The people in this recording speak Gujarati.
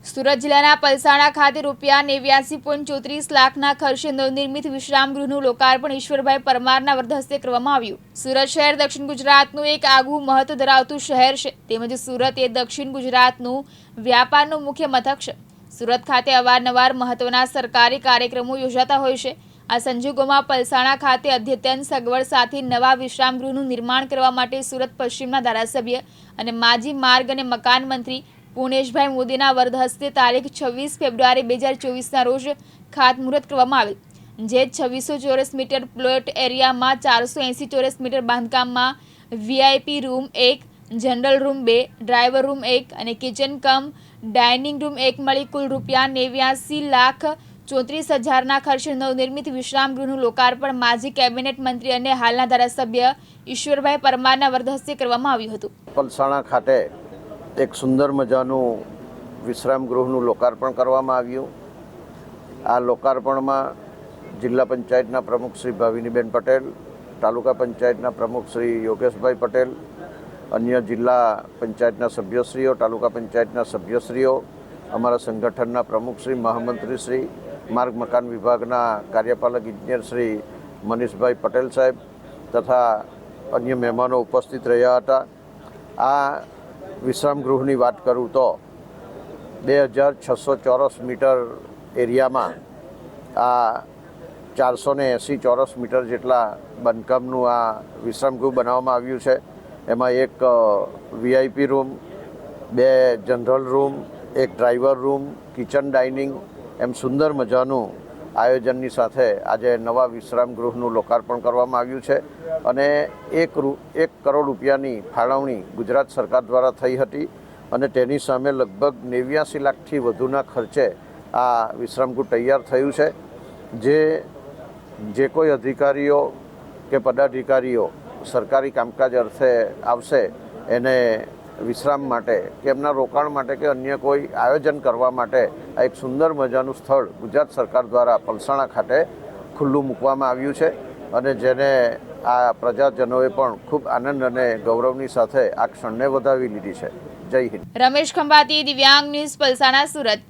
સુરત જિલ્લાના પલસાણા ખાતે ₹89.34 લાખના ખર્ચે નવનિર્મિત વિશ્રામગૃહનું લોકાર્પણ ઈશ્વરભાઈ પરમારના વરદહસ્તે કરવામાં આવ્યું। સુરત શહેર દક્ષિણ ગુજરાતનું એક આગવું મહત્વ ધરાવતું શહેર છે, તેમજ સુરત એ દક્ષિણ ગુજરાતનું વ્યાપારનું મુખ્ય મથક છે। સુરત ખાતે અવારનવાર મહત્વના સરકારી કાર્યક્રમો યોજાતા હોય છે। આ સંજોગોમાં પલસાણા ખાતે અદ્યતન સગવડ સાથે નવા વિશ્રામગૃહનું નિર્માણ કરવા માટે સુરત પશ્ચિમના ધારાસભ્ય અને માજી માર્ગ અને મકાન મંત્રી પુણેશભાઈ મોદીના વરદહસ્તે તારીખ 26 ફેબ્રુઆરી 2024ના રોજ ખાતમુહૂર્ત કરવામાં આવેલ, જે 2600 ચોરસ મીટર પ્લોટ એરિયામાં 480 ચોરસ મીટર બાંધકામમાં VIP room 1, general room 2, driver room 1 અને કિચન કમ ડાઇનિંગ રૂમ 1 મળી કુલ ₹89,34,000ના ખર્ચે નવનિર્મિત વિશ્રામગૃહનું લોકાર્પણ માજી કેબિનેટ મંત્રી અને હાલના ધારાસભ્ય ઈશ્વરભાઈ પરમારના વરદહસ્તે કરવામાં આવ્યું હતું। પલસાણા ખાતે એક સુંદર મજાનું વિશ્રામગૃહનું લોકાર્પણ કરવામાં આવ્યું। આ લોકાર્પણમાં જિલ્લા પંચાયતના પ્રમુખ શ્રી ભાવિનીબેન પટેલ, તાલુકા પંચાયતના પ્રમુખ શ્રી યોગેશભાઈ પટેલ, અન્ય જિલ્લા પંચાયતના સભ્યશ્રીઓ, તાલુકા પંચાયતના સભ્યશ્રીઓ, અમારા સંગઠનના પ્રમુખ શ્રી, મહામંત્રી શ્રી, માર્ગ મકાન વિભાગના કાર્યપાલક ઇજનેર શ્રી મનીષભાઈ પટેલ સાહેબ તથા અન્ય મહેમાનો ઉપસ્થિત રહ્યા હતા। આ વિશ્રામગૃહની વાત કરું તો 2600 ચોરસ મીટર એરિયામાં આ 480 ચોરસ મીટર જેટલા બાંધકામનું આ વિશ્રામગૃહ બનાવવામાં આવ્યું છે। એમાં એક VIP room, 2 general room, 1 driver room, kitchen dining એમ સુંદર મજાનું આયોજનની સાથે આજે નવા વિશ્રામગૃહનું લોકાર્પણ કરવામાં આવ્યું છે અને 1 કરોડ રૂપિયાની ફાળવણી ગુજરાત સરકાર દ્વારા થઈ હતી અને તેની સામે લગભગ 89 લાખથી વધુના ખર્ચે આ વિશ્રામગૃહ તૈયાર થયું છે। જે કોઈ અધિકારીઓ કે પદાધિકારીઓ સરકારી કામકાજ અર્થે આવશે એને વિશ્રામ માટે કે એમના રોકાણ માટે કે અન્ય કોઈ આયોજન કરવા માટે આ એક સુંદર મજાનું સ્થળ ગુજરાત સરકાર દ્વારા પલસાણા ખાતે ખુલ્લું મૂકવામાં આવ્યું છે અને જેને આ પ્રજાજનોએ પણ ખૂબ આનંદ અને ગૌરવની સાથે આ ક્ષણને વધાવી લીધી છે। જય હિન્દ। રમેશ ખંભાતી, દિવ્યાંગ ન્યૂઝ, પલસાણા, સુરત।